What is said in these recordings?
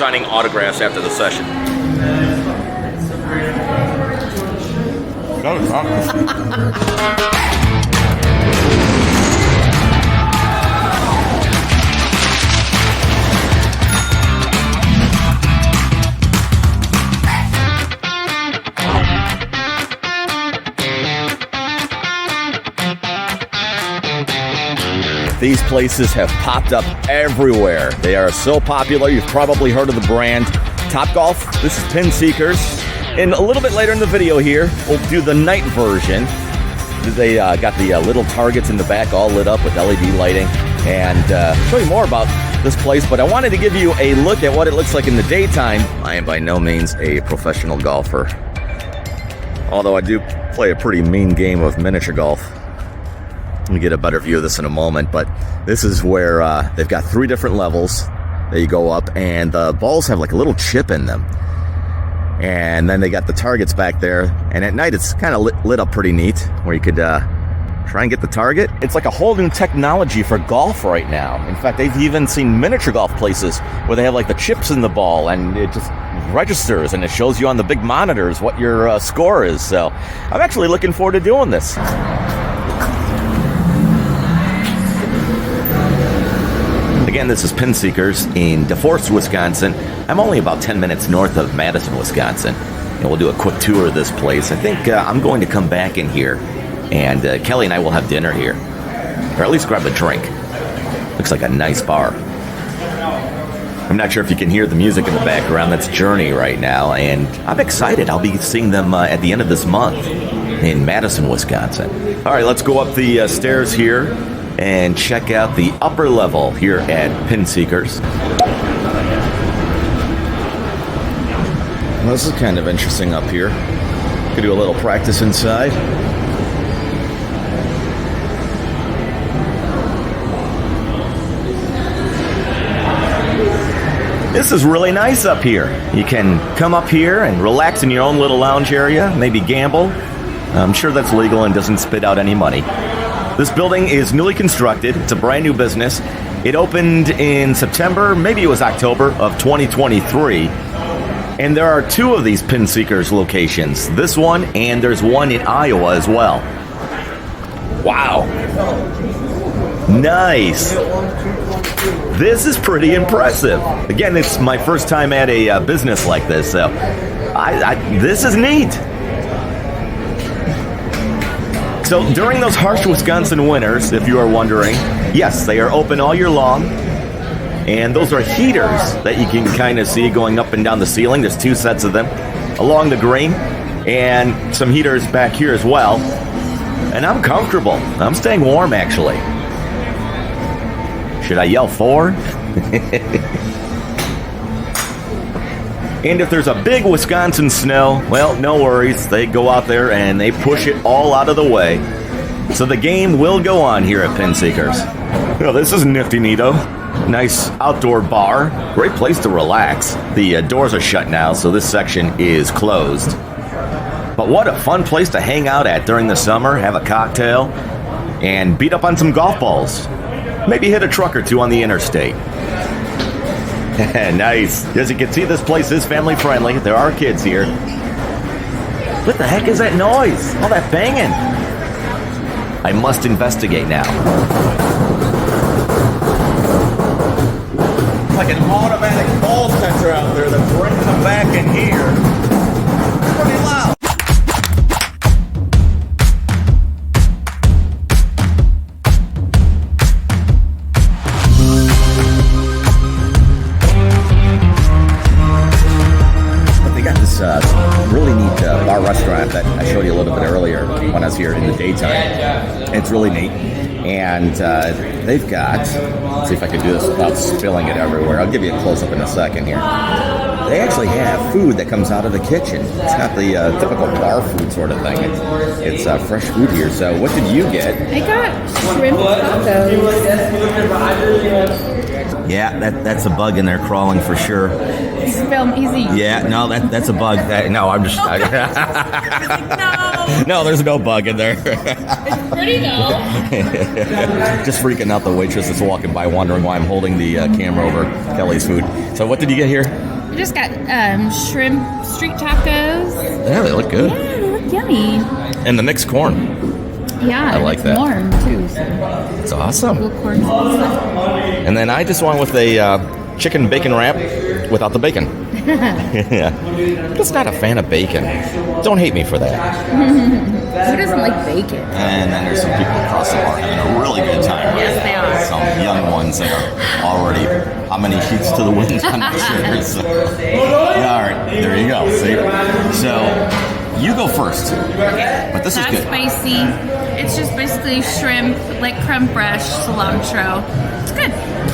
signing autographs after the session. That was awesome. These places have popped up everywhere. They are so popular. You've probably heard of the brand Topgolf. This is PinSeekers. And a little bit later in the video here, we'll do the night version. They got the little targets in the back all lit up with LED lighting. And show you more about this place. But I wanted to give you a look at what it looks like in the daytime. I am by no means a professional golfer, although I do play a pretty mean game of miniature golf. Let me get a better view of this in a moment, but this is where they've got 3 different levels that you go up, and the balls have like a little chip in them. And then they got the targets back there, and at night it's kind of lit up pretty neat, where you could try and get the target. It's like a whole new technology for golf right now. In fact, they've even seen miniature golf places where they have like the chips in the ball, and it just registers, and it shows you on the big monitors what your score is. So I'm actually looking forward to doing this. Again, this is PinSeekers in DeForest, Wisconsin. I'm only about 10 minutes north of Madison, Wisconsin. And we'll do a quick tour of this place. I think I'm going to come back in here, and Kelly and I will have dinner here. Or at least grab a drink. Looks like a nice bar. I'm not sure if you can hear the music in the background. That's Journey right now, and I'm excited. I'll be seeing them at the end of this month in Madison, Wisconsin. All right, let's go up the stairs here and check out the upper level here at PinSeekers. Well, this is kind of interesting up here. Could do a little practice inside. This is really nice up here. You can come up here and relax in your own little lounge area, maybe gamble. I'm sure that's legal and doesn't spit out any money. This building is newly constructed. It's a brand new business. It opened in September, maybe it was October of 2023. And there are 2 of these PinSeekers locations. This one, and there's one in Iowa as well. Wow. Nice. This is pretty impressive. Again, it's my first time at a business like this, so this is neat. So during those harsh Wisconsin winters, if you are wondering, yes, they are open all year long. And those are heaters that you can kind of see going up and down the ceiling. There's 2 sets of them along the green, and some heaters back here as well. And I'm comfortable. I'm staying warm, actually. Should I yell 4? And if there's a big Wisconsin snow, well, no worries. They go out there and they push it all out of the way. So the game will go on here at PinSeekers. Well, this is nifty neato. Nice outdoor bar. Great place to relax. The doors are shut now, so this section is closed. But what a fun place to hang out at during the summer, have a cocktail, and beat up on some golf balls. Maybe hit a truck or 2 on the interstate. Nice. As you can see, this place is family friendly. There are kids here. What the heck is that noise? All that banging. I must investigate now. It's like an automatic ball sensor out there that brings them back in here. It's pretty loud. Really neat bar restaurant that I showed you a little bit earlier when I was here in the daytime. It's really neat. And they've got, let's see if I can do this without spilling it everywhere. I'll give you a close-up in a second here. They actually have food that comes out of the kitchen. It's not the typical bar food sort of thing. It's fresh food here. So what did you get? I got shrimp tacos. Yeah, that's a bug in there crawling for sure. Spell easy. Yeah, no, that's a bug. I'm just... No, there's no bug in there. It's pretty though. Just freaking out the waitress that's walking by wondering why I'm holding the camera over Kelly's food. So what did you get here? We just got shrimp street tacos. Yeah, they look good. Yeah, they look yummy. And the mixed corn. Yeah, I like it's that. warm too. So It's awesome. little corn stuff. And then I just went with a chicken bacon wrap without the bacon. Yeah. I'm just not a fan of bacon. Don't hate me for that. Who doesn't like bacon? And then there's some people across the bar having a really good time. Yes, they are. Some young ones that are already how many sheets to the wind? I'm not sure. So, yeah, all right, there you go. See? So you go first. Okay. But this is Not good. spicy. It's just basically shrimp, like creme fraiche, cilantro. It's good.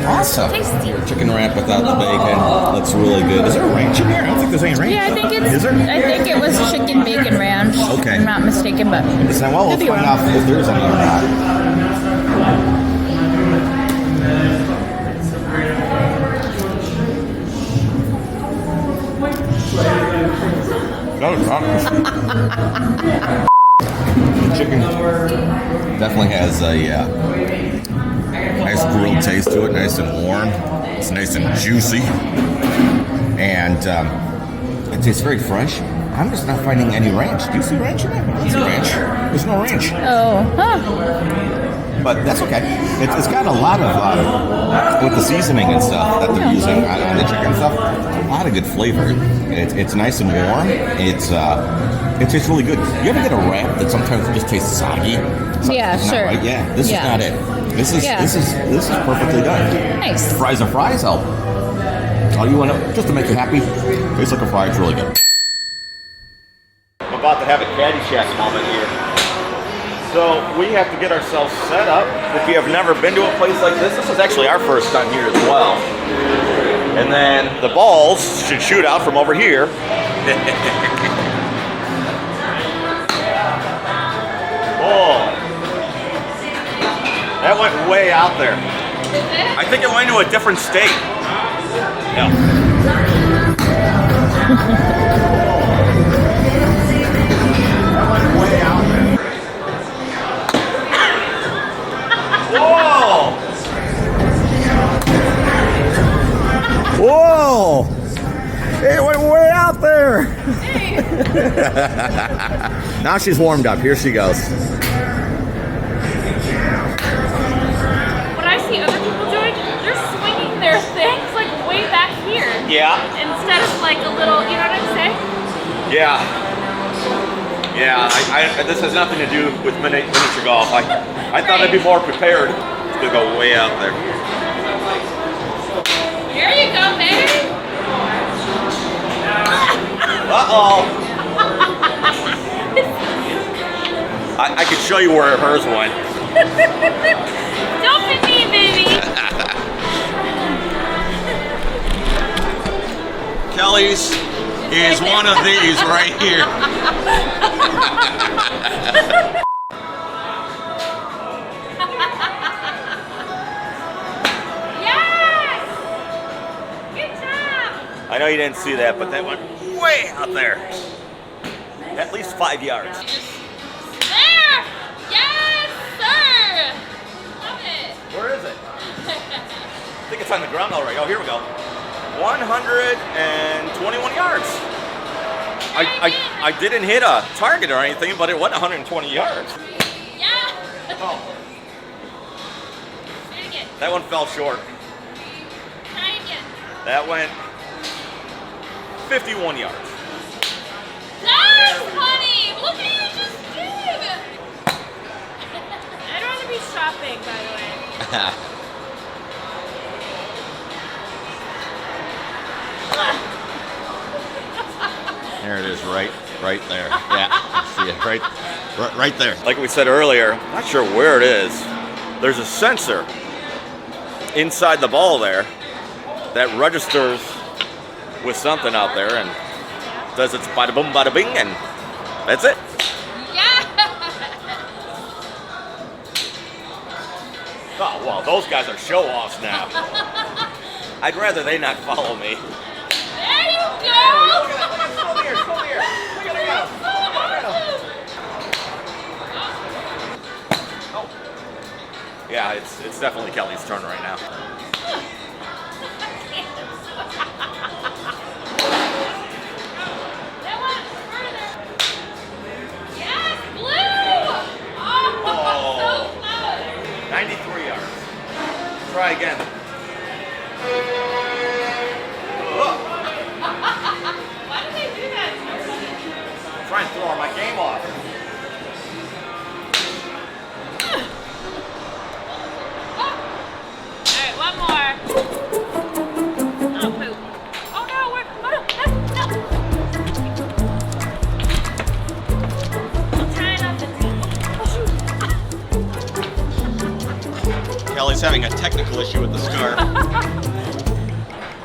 Awesome. Tasty. Chicken wrap without the bacon. Looks really good. Is there a ranch in here? I don't think there's any ranch. Yeah, I think it's. Is there? I think it was chicken bacon ranch. Okay. If I'm not mistaken, but. Well, let's Could be find wrong. out if there's any or not. Chicken definitely has a nice grilled taste to it, nice and warm. It's nice and juicy, and it tastes very fresh. I'm just not finding any ranch. Do you see ranch in there? I don't see ranch. There's no ranch. Oh, huh. But that's okay. It's got a lot of, with the seasoning and stuff that they're using on the chicken stuff, a lot of good flavor. It's nice and warm. It tastes really good. You ever get a wrap that sometimes just tastes soggy? Yeah, Not sure. right? Yeah, this Yeah. is not it. This is perfectly done. Nice. Fries are fries. All you want to, just to make you happy, tastes like a fry. It's really good. I'm about to have a Caddyshack moment here. So we have to get ourselves set up. If you have never been to a place like this is actually our first time here as well. And then the balls should shoot out from over here. Oh, that went way out there. I think it went to a different state. Yeah. That went way out there. Whoa! Whoa! It went way out there. Hey. Now she's warmed up. Here she goes. What I see other people doing, they're swinging their things like way back here. Yeah. Instead of like a little, you know what I'm saying? Yeah. Yeah. This has nothing to do with miniature golf. I thought I'd be more prepared to go way out there. Here you go, baby. Uh-oh. I can show you where hers went. Don't hit me, baby. Kelly's is one of these right here. Yes! Good job. I know you didn't see that, but that went way out there. At least 5 yards. There! Yes, sir! Love it. Where is it? I think it's on the ground already. Oh, here we go. 121 yards. I didn't hit a target or anything, but it went 120 yards. Yeah. Oh, Do it again. that one fell short. Try again. That went 51 yards. That's funny. Look what you just did. I'd rather be shopping, by the way. There it is, right there. Yeah, see it right there. Like we said earlier, not sure where it is. There's a sensor inside the ball there that registers with something out there and does its bada boom, bada bing, and that's it. Yeah. Oh well, those guys are show-offs now. I'd rather they not follow me. There you go. Look at that! Look at it! Look at it go! Oh. Yeah, it's definitely Kelly's turn right now. again. Why do they do that? I'm trying to throw my game off. Alright, one more. Oh, poop. Oh no, we're. Oh no, no. I'm trying not to do. Oh, Kelly's having a technical issue with the scarf.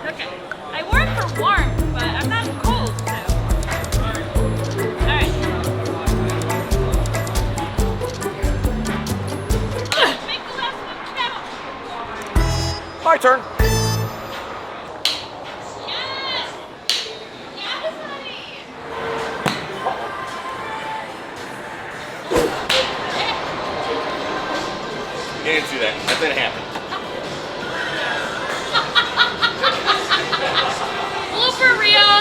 okay. I wore it for warmth, but I'm not cold, so. Alright. Make the last one count. My turn. Yes! Yes, honey! You didn't see that. That didn't happen. Blooper reel!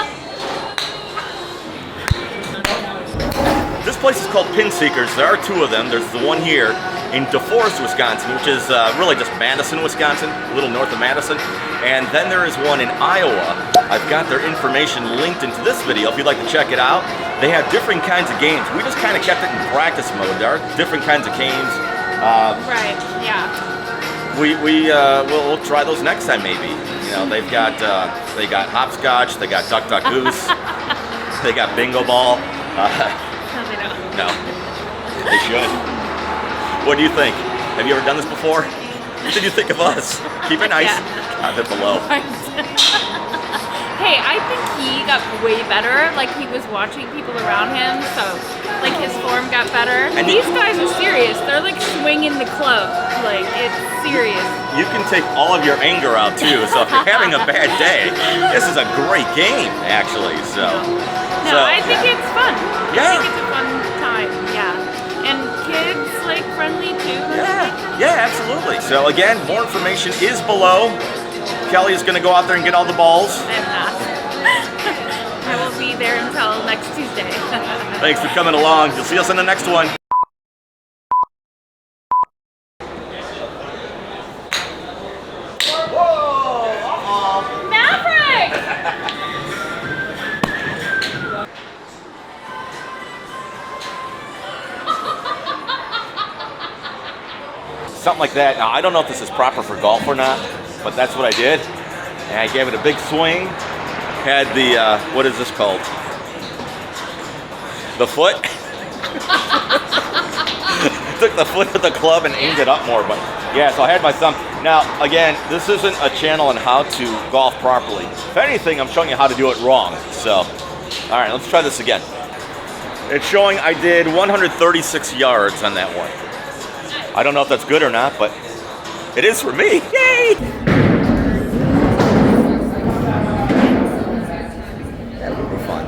This place is called PinSeekers. There are two of them. There's the one here in DeForest, Wisconsin, which is really just Madison, Wisconsin, a little north of Madison. And then there is one in Iowa. I've got their information linked into this video if you'd like to check it out. They have different kinds of games. We just kind of kept it in practice mode. There are different kinds of games. Right, yeah. We'll try those next time maybe. You know, they got hopscotch, they got duck duck goose, they got bingo ball. No, they don't. No, they should. What do you think? Have you ever done this before? What did you think of us? Keep it nice. Yeah. Comment below. Hey, I think he got way better. Like, he was watching people around him, so like his form got better. And these guys are serious. They're like swinging the club. Like, it's serious. You can take all of your anger out too. So if you're having a bad day, this is a great game actually. No, I think it's fun. Yeah. I think it's a fun time. Yeah. And kids like friendly too. Yeah, absolutely. So again, more information is below. Kelly is going to go out there and get all the balls. I'm not. I will be there until next Tuesday. Thanks for coming along. You'll see us in the next one. Whoa! Uh-oh. Maverick! Something like that. Now, I don't know if this is proper for golf or not, but that's what I did. And I gave it a big swing. Had the, what is this called? The foot. Took the foot of the club and aimed it up more, but yeah, so I had my thumb. Now, again, this isn't a channel on how to golf properly. If anything, I'm showing you how to do it wrong. So, all right, let's try this again. It's showing I did 136 yards on that one. I don't know if that's good or not, but it is for me. Yay! That would be fun.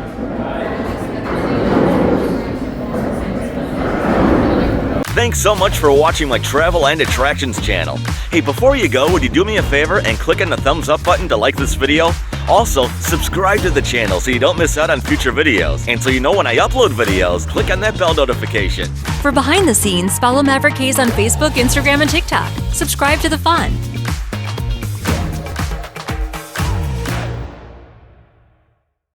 Thanks so much for watching my travel and attractions channel. Hey, before you go, would you do me a favor and click on the thumbs up button to like this video? Also, subscribe to the channel so you don't miss out on future videos. And so you know when I upload videos, click on that bell notification. For behind the scenes, follow Maverick Hayes on Facebook, Instagram, and TikTok. Subscribe to the fun.